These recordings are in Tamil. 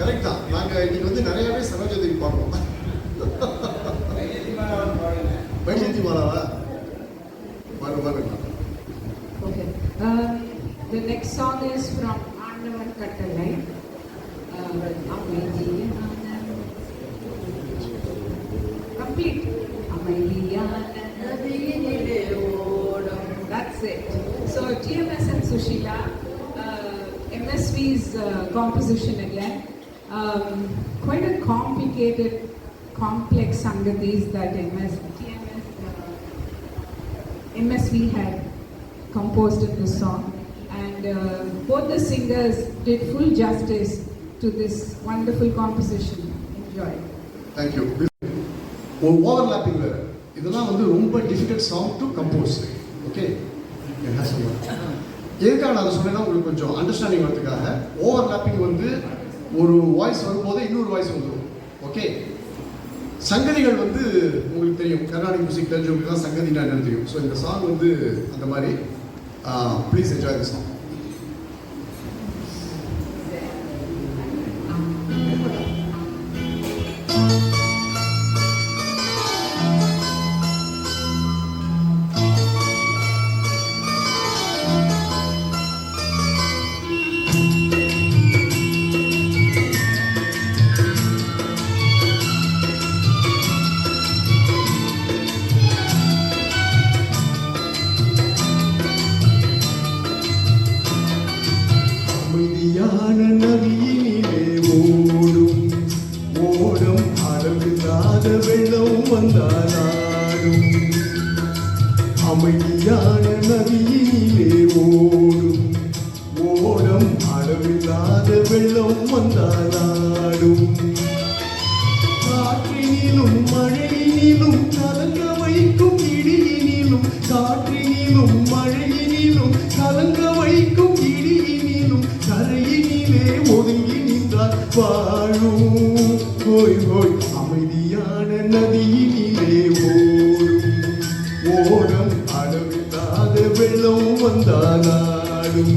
கரெக்ட் தான். நாங்கள் இன்னைக்கு வந்து நிறையாவே சரோஜதேவி பாடுவோம். வைஜெயந்தி மாலாவா பாருங்க. Okay. The next song is from Andavan Kattalai. Complete. That's it. So GMS and Sushila, MSV's composition again. Quite a complicated, complex sangatis that MSV had composed in this song, and both the singers did full justice to this wonderful composition. Enjoy. Thank you. Overlapping வேற இதெல்லாம் வந்து ரொம்ப difficult song to compose. Okay, என்ன சொல்லுங்க, எதுக்காக நான் சொன்னேன்னா உங்களுக்கு கொஞ்சம் அண்டர்ஸ்டாண்டிங் வரதுக்காக. ஓவர்லாப்பிங் வந்து ஒரு வாய்ஸ் வரும்போது இன்னொரு வாய்ஸ் வந்துடும். ஓகே, சங்கதிகள் வந்து உங்களுக்கு தெரியும், கர்நாடிக் மியூசிக் தெரிஞ்சவங்களுக்கு தான் சங்கதினா என்னன்னு தெரியும். ஸோ இந்த சாங் வந்து அந்த மாதிரி. Please enjoy the song. நதியினிலே ஓடும் ஓடும் அளவில்லாத வெள்ளம் வந்தாலும், அமைதியான நதியினிலே ஓடும் ஓடும் அளவில்லாத வெள்ளம் வந்தாலும், காற்றினிலும் மழையினிலும் கலங்க வைக்கும் இடியினிலும், காற்றினிலும் மழையினிலும் கலங்க வைக்கும் இடியினிலும், கரையினிலே ஒதுங்கி நின்றார் வாழும் ஓய் ஓய். அமைதியான நதியினிலே ஓடும் ஓடம் அளவில்லாத வெள்ளம் வந்தாலும்,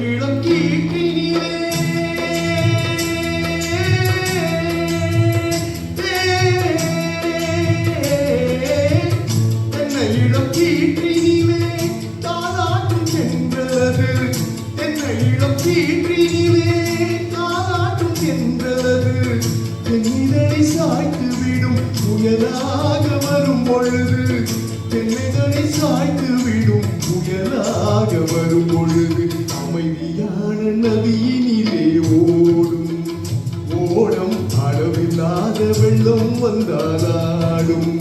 இளம் கீற்றினிலே தென்னை இளம் கீற்றினிலே தாலாட்டும் சென்றது, தென்னை இளம் கீற்றினிலே தாலாட்டும் சென்றது, தென்னிதழை சாய்த்து விடும் புயலாக வரும் பொழுது, தென்னிதழை சாய்த்து விடும் புயலாக வரும் பொழுது, அமைதியான நதியினிலே ஓடும் ஓடம் அளவில்லாத வெள்ளம் வந்தாலும்,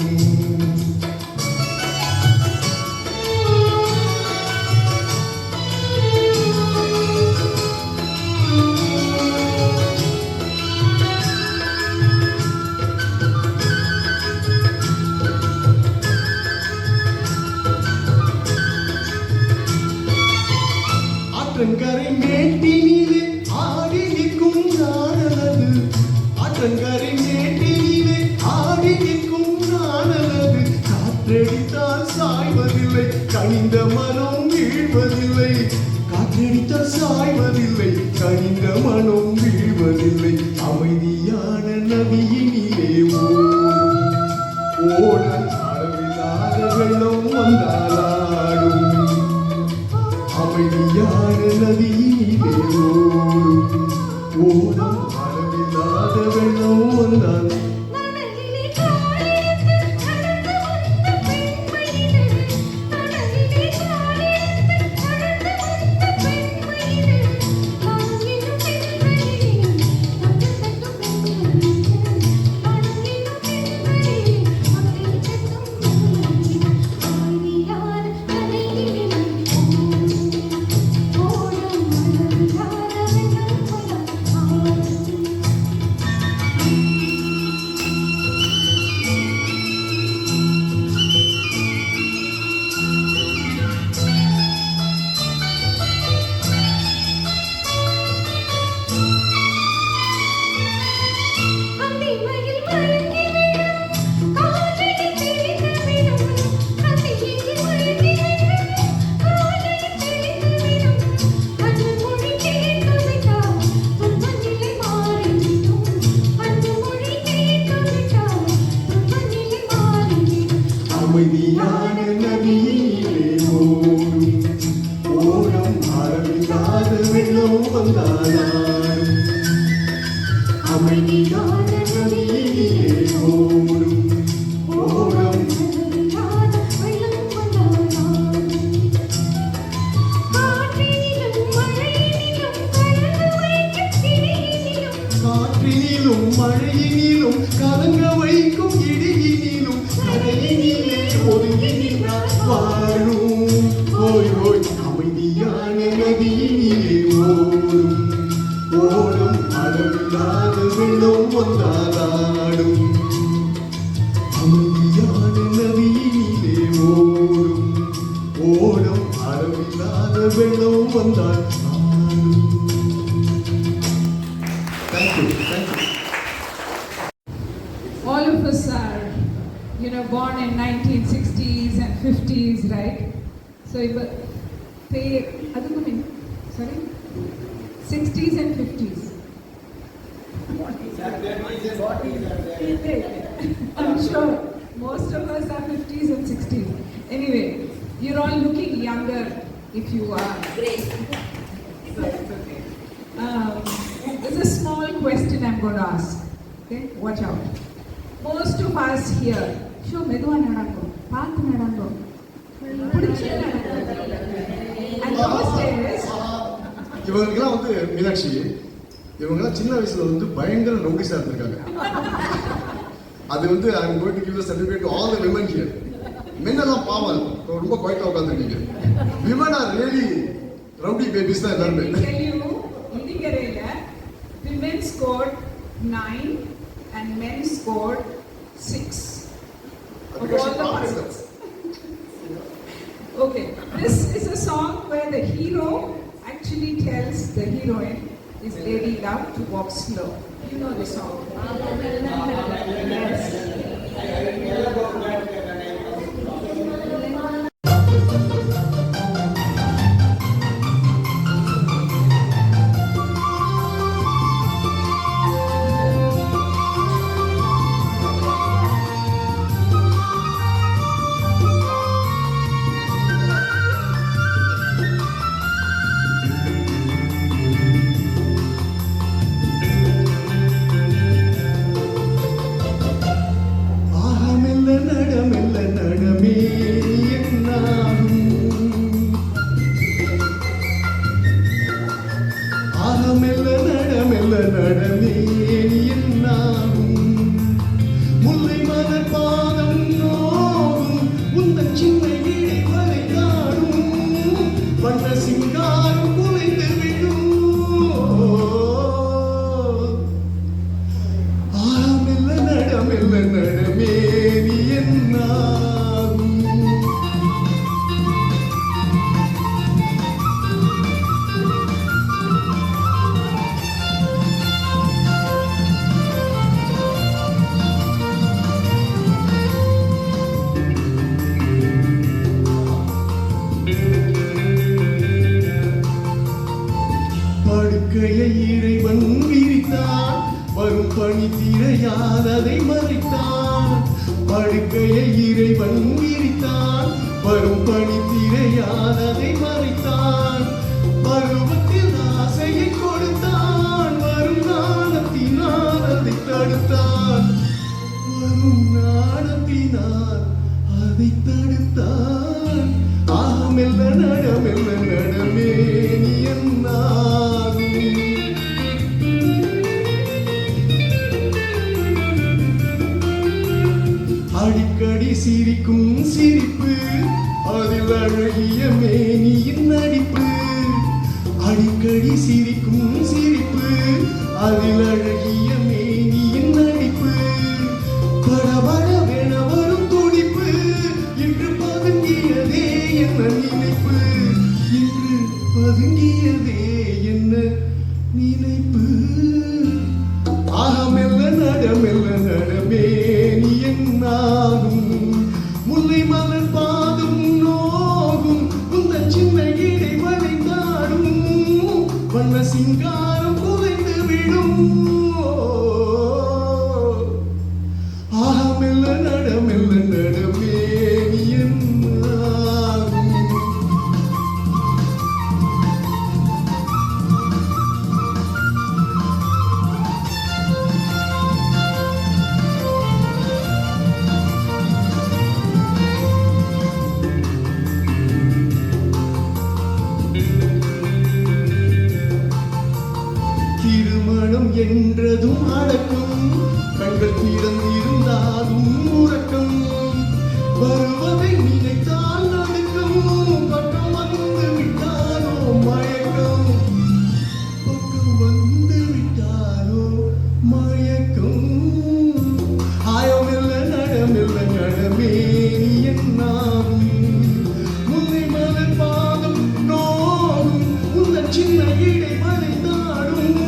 ஆற்றங்கரை மேட்டினிலே ஆடி நிற்கும் நானது, ஆற்றங்கரை மேட்டினிலே ஆடி நிற்கும் நானது, காற்றடித்தால் சாய்வதில்லை கனிந்த மனம் வீழ்வதில்லை, காற்றடித்தால் சாய்வதில்லை கனிந்த மனம் வீழ்வதில்லை, அமைதியான நதியினிலே ஓடும் ஓடம் அளவில்லாத வெள்ளம் வந்தாலும், அமைதியான நதியிலே ஓடும் ஓடம் அளவில்லாத வெள்ளம் வந்தாலும், Thank you. வெள்ளம் வந்தாலும் அமைதியான நதியிலே ஓடும் ஓடும் காற்றினிலும் மழையினிலும் கலங்க வைக்கும் இடியினிலும் கரையினிலே ஒதுங்கி நின்றார் வாழும் ஓய் ஓய் அமைதியான நதியினிலே ஓடும் ஓடும் அளவில்லாத வெள்ளம் வந்தாலும் அமைதியான நதியினிலே ஓடும் ஓடும் அளவில்லாத வெள்ளம் வந்தால் Thank you. Thank you. All of us are, born in 1960s and 50s, right? So, sorry? 60s and 50s. I'm sure most of us are 50s and 60s. Anyway, you're all looking younger if you are. Great. So it's okay. There's a small question I'm going to ask. Okay, watch out. Most of us here, show medua nadango, paathu nadango, pudichu nadango. And those days, இவங்களுக்கெல்லாம் வந்து மீனாட்சி இவங்கெல்லாம் சின்ன வயசுல வந்து பயங்கர நோட்டீஸா இருந்திருக்காங்க. அது வந்து I am going to give the certificate to all the women here. men எல்லாம் பாவம் ரொம்ப குவைட்டா உட்கார்ந்திருக்கீங்க. women are really rowdy babies தான் எல்லாரும். I tell you, இடிகரையில women scored 9 and men scored 6. Of all the puzzles. Okay, this is a song where the hero actually tells the heroine his lady love to walk slow. You know the song. Yes. படுக்கையை இறைவன் விரித்தான், வரும் பணி திரையாததை மறைத்தான். படுக்கையை இறைவன் விரித்தான், வரும் பணி திரையாததை மறைத்தான். பருவத்தில் ஆசையை கொடுத்தான், வரும் நாணத்தினால் அதை தடுத்தான். வரும் நாணத்தினால் அதை தடுத்தான். மெல்ல நடமே நீ என்னாகும். அடிக்கடி சிரிக்கும் சிரிப்பு, அதில் அழகிய மேனியின் நடிப்பு. அடிக்கடி சிரிக்கும் சிரிப்பு, அதில் அழகிய மேனியின் நடிப்பு. படபடவென வரும் துடிப்பு, இன்று பதுங்கியதே என்ன நினைப்பு. இன்று பதுங்கியதே என்ன நினைப்பு. மெல்ல நடமே நீ என்னாகும். முல்லை மலர் பாதும் நோகும், உந்தன் சின்ன இடை வளைந்தாடும். வண்ண சிங்காரம் குலைந்து விடும். மெல்ல நடமே நீ என்னாகும். என்றதும் அடக்கம் கண்கள் திறந்திருந்தாலும் உறக்கம் வருவதை நினைத்தால் நடுக்கம் பக்கம் வந்து விட்டாரோ மயக்கம் பக்கம் வந்து விட்டாரோ மயக்கம் ஆயமில்ல நடமில்ல நடமே என்னாகும் முன்னை மலர் பாதம் நோகும் உந்த சின்ன இடை மறைந்தாடும்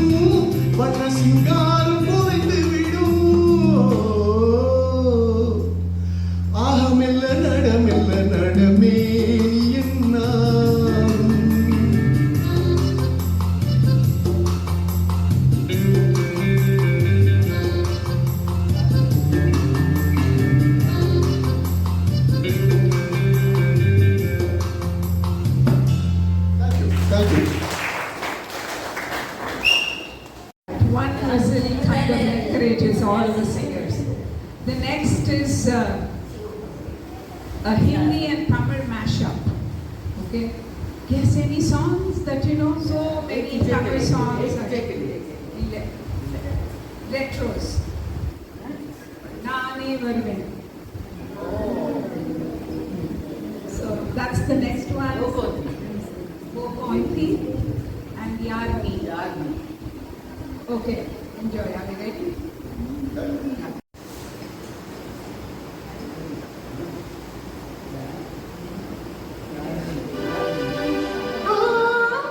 வண்ண சிங்காரம் புதைந்து விடும் ஆகமில்ல நடமில்ல நடமே என்னாகும் Thank you. One whistle kind of encourages all the singers. The next is a Hindi and Tamil mashup. Okay? Guess any songs that you know? So many Tamil songs. Illa. Retros. Naane Varuven. So that's the next one. Pointy and Yarni. Okay, enjoy. Are you ready? Ah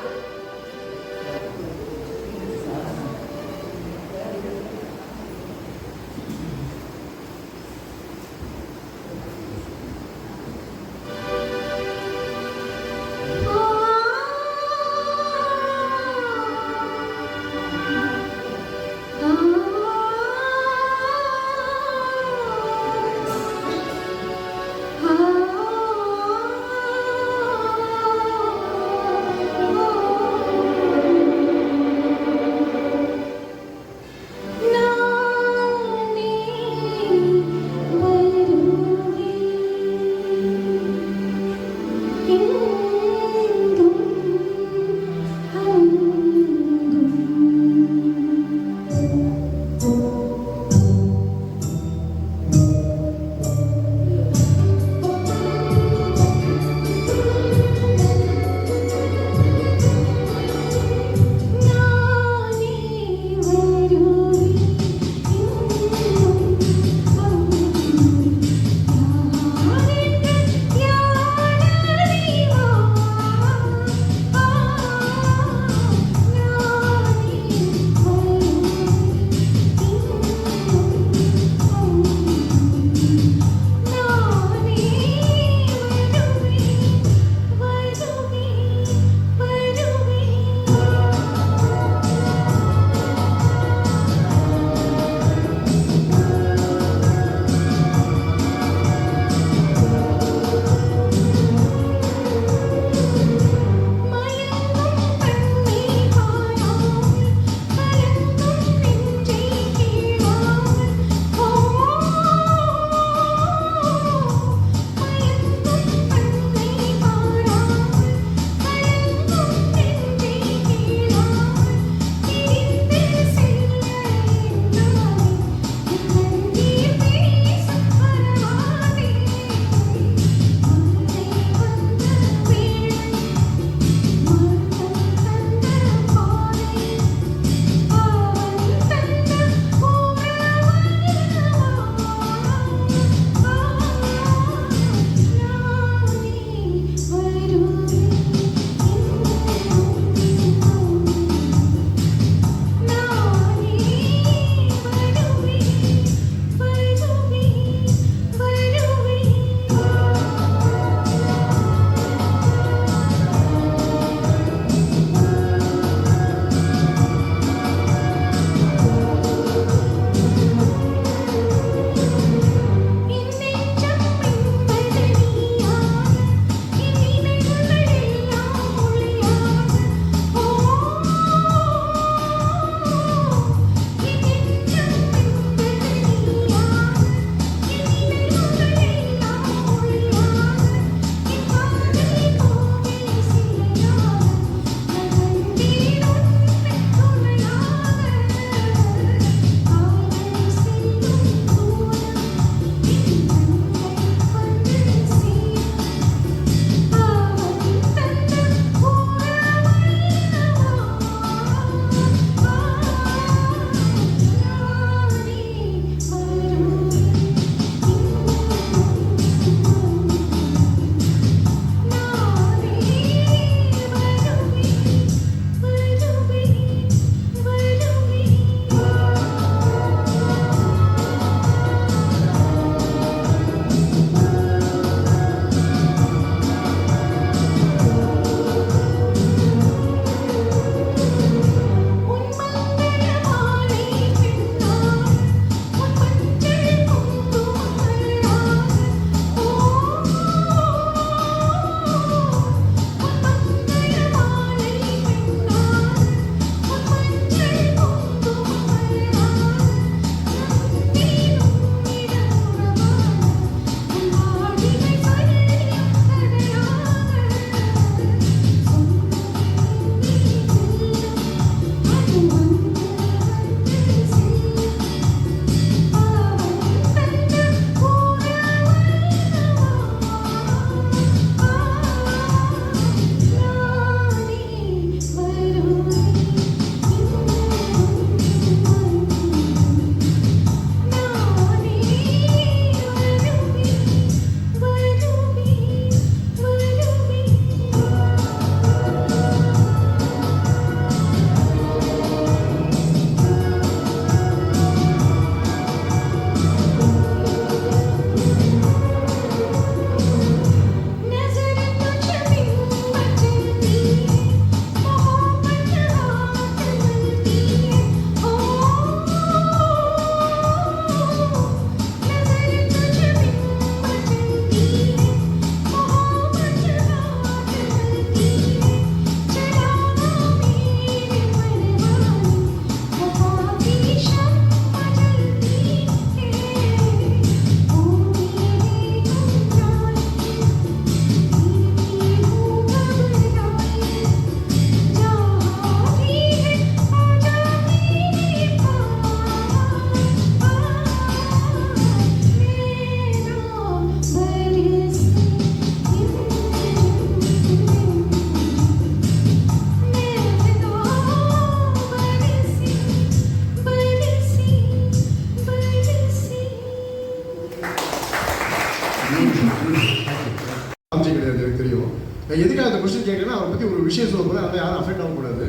காமிச்சு கிடையாது, எனக்கு தெரியும். நான் எதுக்காக அந்த கொஸ்டின் கேட்குறேன்னா அவரை பற்றி ஒரு விஷயம் சொல்ல போகிறேன், அதனால் யாரும் அஃபெக்ட் ஆகக்கூடாது.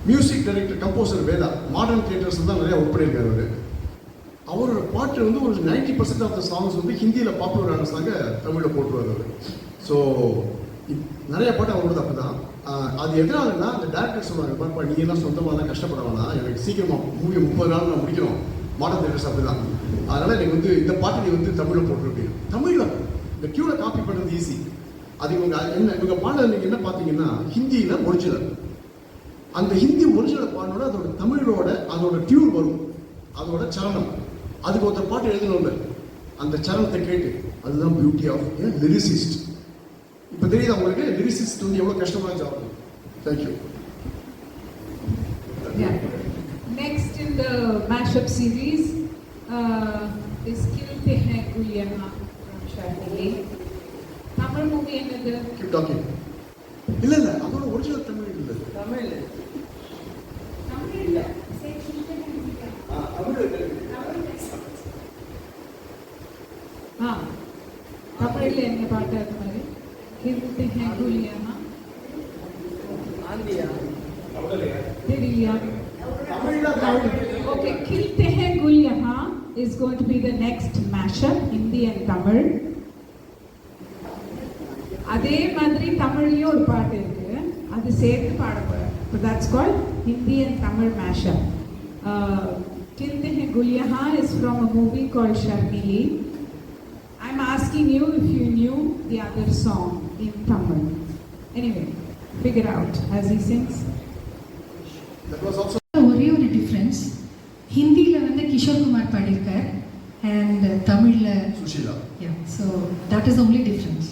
Music director composer Veda, Modern Theatres தான் நிறையா ஒர்க் பண்ணியிருக்காரு அவர். அவரோட பாட்டு வந்து ஒரு 90% ஆஃப் த சாங்ஸ் வந்து ஹிந்தியில் பாப்புலர் ஆன சாங்க தமிழில் போட்டுருவார் அவர். ஸோ நிறைய பாட்டு அவரோட அப்படி தான். அது எதனாலன்னா அந்த டேரக்டர் சொல்லுவாங்க, பாப்பா நீ எல்லாம் சொந்தமாக தான் கஷ்டப்பட வேணாம், எனக்கு சீக்கிரமாக மூவி 30 நாள் நான் முடிக்கணும். மாடர்ன் தியேட்டர்ஸ் அப்படி தான். அதனால் எனக்கு வந்து இந்த பாட்டு நீ வந்து தமிழில் போட்டுருப்பீங்க. தமிழில் இந்த கியூவில் காப்பி பண்ணுறது ஈஸி. அது இவங்க பாடல நீங்கள் என்ன பார்த்தீங்கன்னா ஹிந்தியில் ஒரிஜினல். அந்த ஹிந்தி ஒரிஜினல் பாடனோட அதோட தமிழோட அதோட டியூன் வரும், அதோட சரணம். அதுக்கு ஒருத்தர் பாட்டு எழுதணும்ல, அந்த சரணத்தை கேட்டு, அதுதான் பியூட்டி ஆஃப் ஏ லிரிசிஸ்ட். இப்போ தெரியுது உங்களுக்கு லிரிசிஸ்ட் வந்து எவ்வளோ கஷ்டமான job. Thank you. Yeah. Next in the mashup series is Kilte Hai Guliyana from Sharmili. Tamil movie என்னது? Keep talking. இல்ல அதோட ஒரிஜினல் தமிழ் இல்ல. தமிழ் இல்ல. தமிழ்ல என்ன பாட்டு அது மாதிரி? Kilte Hai Guliyana. ஆந்தியா. தெரியலையா? தமிழ்ல Okay, Kilte Hai Guliyana is going to be the next mashup, Hindi and Tamil. அதே மாதிரி தமிழ்லயும் ஒரு பாட்டு இருக்கு, அது சேர்த்து பாட போறேன். So that's called Hindi and Tamil mashup. Kilte Hai Guliyana is from a movie called Sharmili. I'm asking you if you knew the other song in Tamil. Anyway, figure out as he sings. that was also ஒரே ஒரு டிஃப்ரென்ஸ், ஹிந்தியில் வந்து கிஷோர் குமார் பாடியிருக்கார் அண்ட் தமிழில் Sushila. So that is only difference.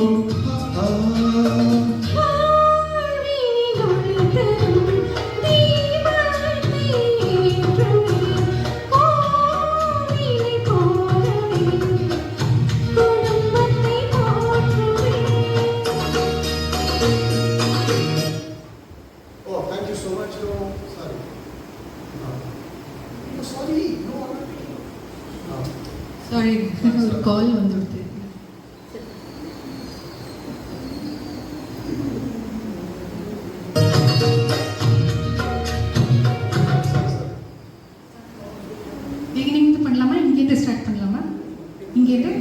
Oh so much. No, sorry. No, sorry. No, sorry ஒரு கால் வந்துடுது. இங்கேருந்து பண்ணலாமா, இங்கேருந்து ஸ்டார்ட் பண்ணலாமா? இங்கேருந்து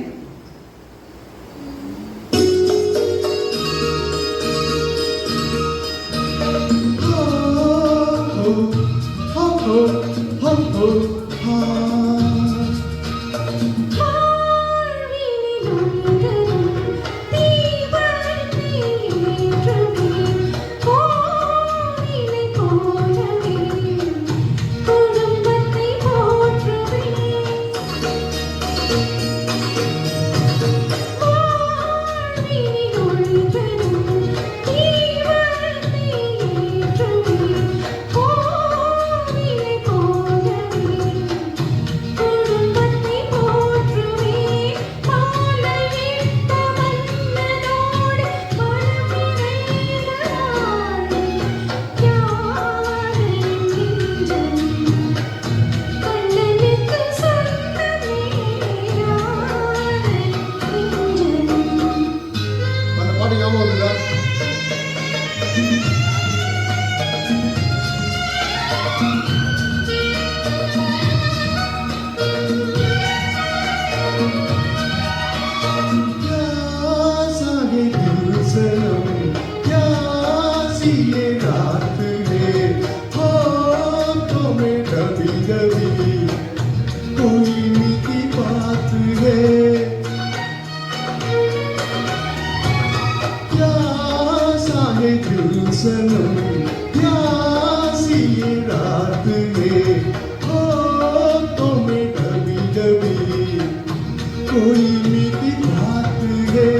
कोई मिट्टी बात है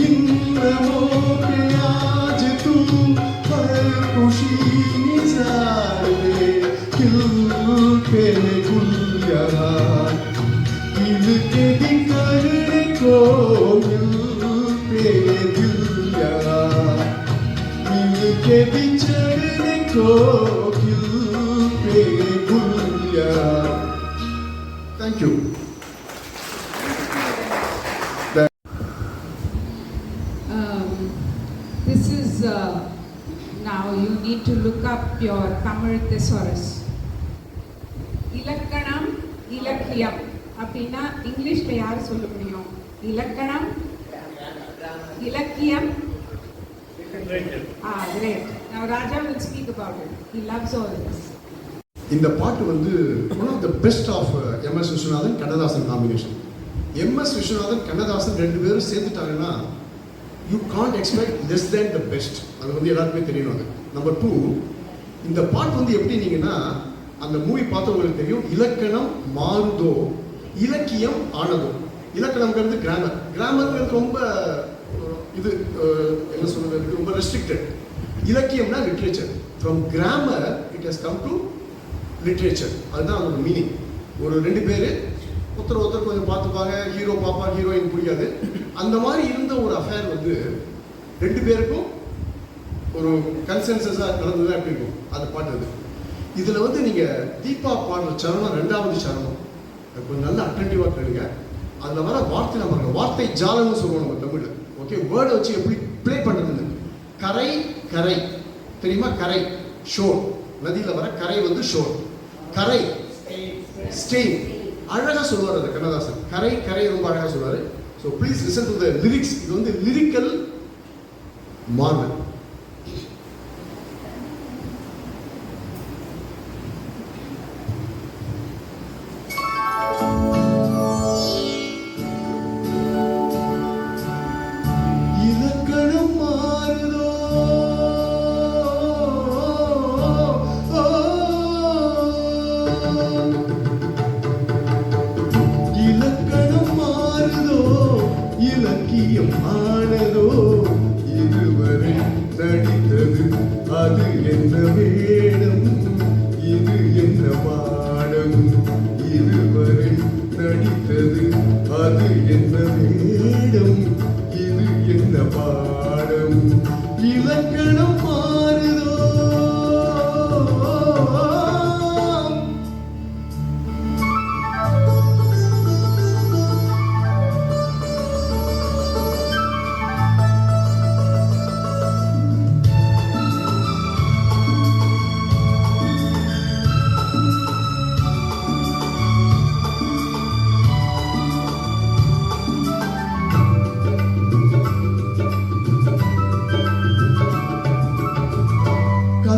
इन लम्हों पे आज तू हर खुशी निज़ार ले खिल पे गुल यहाँ खिल के दिखने को मिल पे दिल यहाँ खिल के बिछड़ने को खिल पे गुल यहाँ. Thank you. This is now you need to look up your Tamil thesaurus. இலக்கணம் இலக்கியம் அப்படின்னா இங்கிலீஷ்ல யார் சொல்ல முடியும்? இலக்கணம் இலக்கியம். Great. Now Raja will speak about it. He loves all this. இந்த பாட்டு வந்து one of the best of MS Viswanathan Kannadasan combination. MS Viswanathan Kannadasan ரெண்டு பேரும் சேர்ந்துட்டாங்கன்னா you can't expect less than the best. அது வந்து எல்லாருக்குமே தெரியணும். அது நம்பர் 2, இந்த பாட்டு வந்து எப்படினீங்கன்னா அந்த மூவி பார்த்தவங்களுக்கு தெரியும். இலக்கணம் மாறுதோ இலக்கியம் ஆனதோ. இலக்கணம்ங்கிறது கிராமர், கிராமர்ங்கிறது ரொம்ப இது என்ன சொல்றது, ரொம்ப ரெஸ்ட்ரிக்டட். இலக்கியம்னா literature. From grammar it has come to literature. அதுதான் அதோட மீனிங். ஒரு ரெண்டு பேர் ஒருத்தர் கொஞ்சம் பார்த்துப்பாங்க, ஹீரோ பாப்பா ஹீரோயின் பிடிக்காது, அந்த மாதிரி இருந்த ஒரு அஃபேர் வந்து ரெண்டு பேருக்கும் ஒரு கன்சென்சஸாக நடந்தது. எப்படி இருக்கும் அது பாட்டு. அது இதில் வந்து நீங்கள் தீபா பாடுற சரணம் 2வது சரணம் கொஞ்சம் நல்லா அட்டன்டிவாக கேளுங்க. அதில் வர வார்த்தை நம்ம வார்த்தை ஜாலம்னு சொல்லுவோம் நம்ம தமிழில். ஓகே, வேர்டை வச்சு எப்படி ப்ளே பண்ணுறது. கரை கரை தெரியுமா? கரை ஷோர், நதியில் வர கரை வந்து ஷோர். கரை ஸ்டெயின் அழகாக சொல்லுவார் அது கண்ணதாசன். கரை கரை ரொம்ப அழகாக சொல்லுவார். So please listen to the lyrics. இது வந்து லிரிக்கல் மார்வல். இலக்கணம் மாறுதோ இலக்கணம் மாறுதோ இலக்கியம் ஆனதோ இதுவரை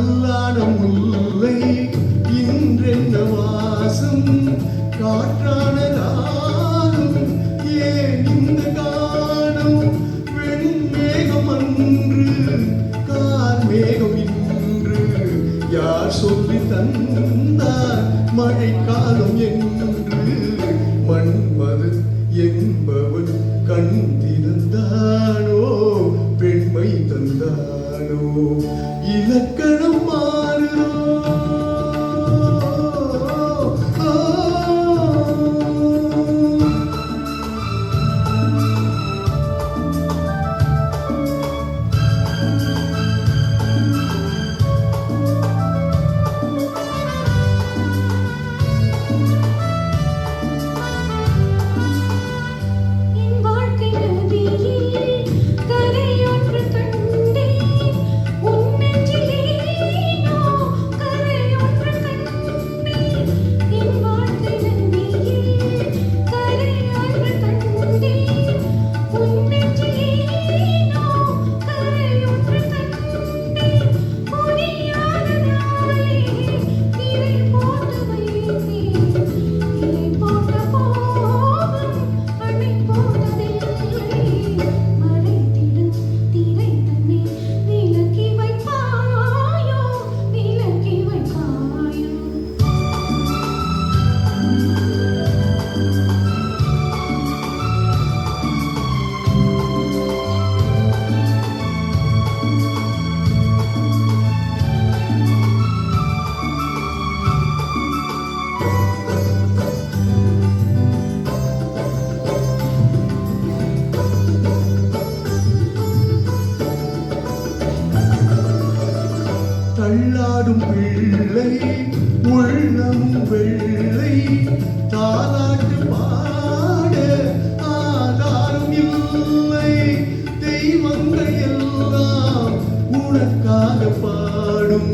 கல்லான முல்லை இன்றென்ன வாசம் காற்றான நானும் ஏன் இந்த காலம் வெண்மேகம் அன்று கார்மேகம் இன்று யார் சொல்லி தந்தார் மழைக்காலம் என்று மன்மது என்பவன் கண் திறந்தானோ பெண்மை தந்தானோ இலக்கணம் மாறுதோ என் வாழ்க்கை நதியில் கரையொன்று கண்டேன் உன் நெஞ்சிலேனோ கரையொன்று கண்டேன் என் வாழ்க்கை நதியில் கரையொன்று கண்டேன் உன் நெஞ்சிலேனோ கரையொன்று கண்டேன் புரியாத நாளே திரை போட்டு வைத்தேன் திரை போட்ட கோபம் அணை போட்டதில்லை மறைத்திடும் திரை தன்னை விலக்கி வைப்பாயோ விலக்கி வைப்பாயோ தள்ளாடும் பிள்ளை உள்ளமும் வெள்ளை தாலாட்டு பாட ஆதாரம் இல்லை தெய்வங்கள் எல்லாம் உனக்காக பாடும்